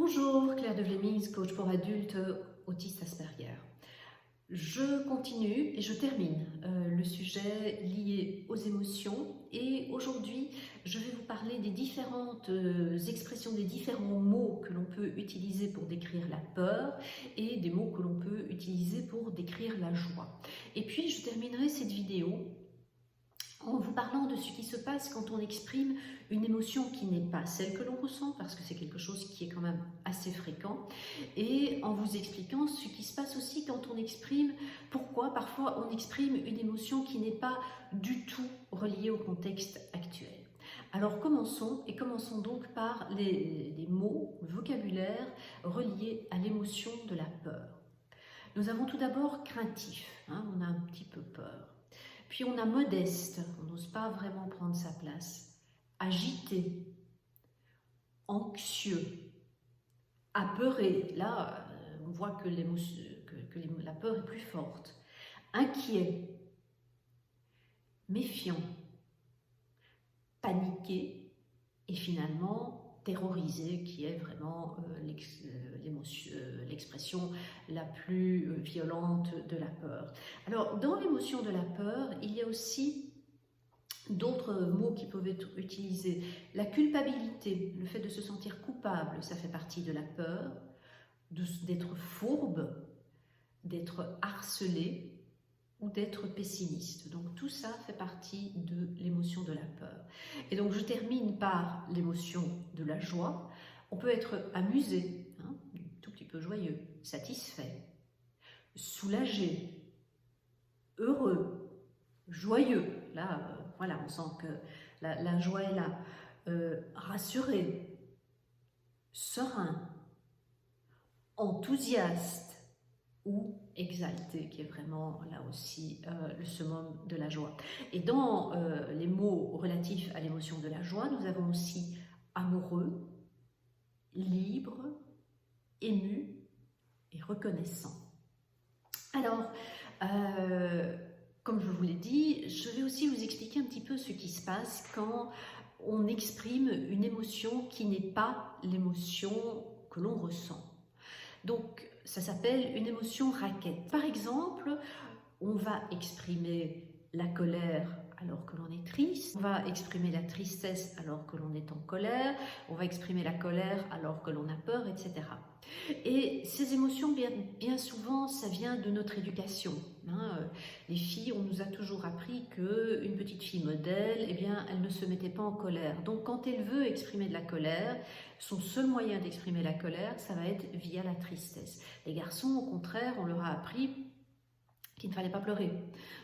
Bonjour, Claire de Vlemings, coach pour adultes autistes Asperger. Je continue et je termine le sujet lié aux émotions et aujourd'hui je vais vous parler des différentes expressions, des différents mots que l'on peut utiliser pour décrire la peur et des mots que l'on peut utiliser pour décrire la joie. Et puis je terminerai cette vidéo en vous parlant de ce qui se passe quand on exprime une émotion qui n'est pas celle que l'on ressent, parce que c'est quelque chose qui est quand même assez fréquent, et en vous expliquant ce qui se passe aussi quand on exprime, pourquoi parfois on exprime une émotion qui n'est pas du tout reliée au contexte actuel. Alors commençons donc par les mots, le vocabulaire relié à l'émotion de la peur. Nous avons tout d'abord craintif, on a un petit peu peur. Puis on a modeste, on n'ose pas vraiment prendre sa place. Agité, anxieux, apeuré, là on voit que la peur est plus forte. Inquiet, méfiant, paniqué et finalement terrorisé, qui est vraiment l'expression la plus violente de la peur. Alors, dans l'émotion de la peur, il y a aussi d'autres mots qui peuvent être utilisés. La culpabilité, le fait de se sentir coupable, ça fait partie de la peur, d'être fourbe, d'être harcelé, ou d'être pessimiste. Donc tout ça fait partie de l'émotion de la peur. Et donc je termine par l'émotion de la joie. On peut être amusé, un tout petit peu joyeux, satisfait, soulagé, heureux, joyeux. Là, voilà, on sent que la joie est là. Rassuré, serein, enthousiaste, ou exalté, qui est vraiment là aussi le summum de la joie. Et dans les mots relatifs à l'émotion de la joie, nous avons aussi amoureux, libre, ému et reconnaissant. Alors, comme je vous l'ai dit, je vais aussi vous expliquer un petit peu ce qui se passe quand on exprime une émotion qui n'est pas l'émotion que l'on ressent. Donc, ça s'appelle une émotion raquette. Par exemple, on va exprimer la colère alors que l'on est triste, on va exprimer la tristesse alors que l'on est en colère, on va exprimer la colère alors que l'on a peur, etc. Et ces émotions, bien souvent, ça vient de notre éducation. Les filles, on nous a toujours appris qu'une petite fille modèle, eh bien, elle ne se mettait pas en colère. Donc, quand elle veut exprimer de la colère, son seul moyen d'exprimer la colère, ça va être via la tristesse. Les garçons, au contraire, on leur a appris qu'il ne fallait pas pleurer.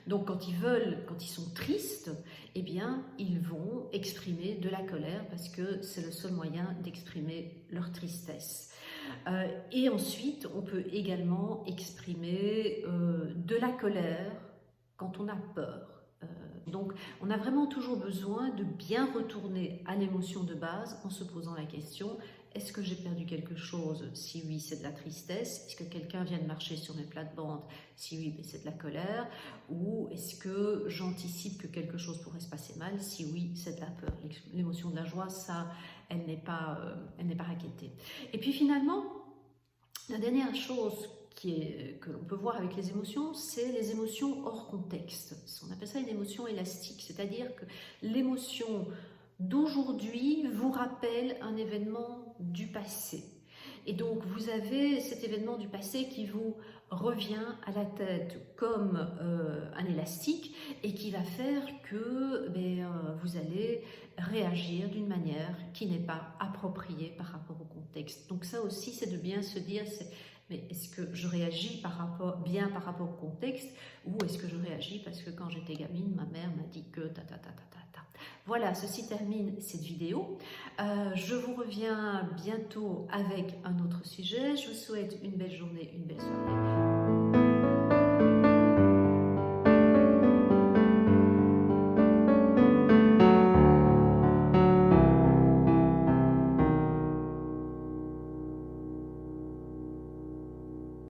Donc quand ils sont tristes, eh bien, ils vont exprimer de la colère parce que c'est le seul moyen d'exprimer leur tristesse. Et ensuite, on peut également exprimer de la colère quand on a peur. Donc, on a vraiment toujours besoin de bien retourner à l'émotion de base en se posant la question: est-ce que j'ai perdu quelque chose? Si oui, c'est de la tristesse. Est-ce que quelqu'un vient de marcher sur mes plates-bandes? Si oui, c'est de la colère. Ou est-ce que j'anticipe que quelque chose pourrait se passer mal? Si oui, c'est de la peur. L'émotion de la joie, ça, elle n'est pas raquettée. Et puis finalement, la dernière chose que l'on peut voir avec les émotions, c'est les émotions hors contexte. On appelle ça une émotion élastique, c'est-à-dire que l'émotion d'aujourd'hui vous rappelle un événement du passé. Et donc vous avez cet événement du passé qui vous revient à la tête comme un élastique et qui va faire que vous allez réagir d'une manière qui n'est pas appropriée par rapport au contexte. Donc ça aussi, c'est de bien se dire, mais est-ce que je réagis bien par rapport au contexte, ou est-ce que je réagis parce que quand j'étais gamine, ma mère m'a dit que ta ta ta ta ta ta. Voilà, ceci termine cette vidéo. Je vous reviens bientôt avec un autre sujet. Je vous souhaite une belle journée, une belle soirée.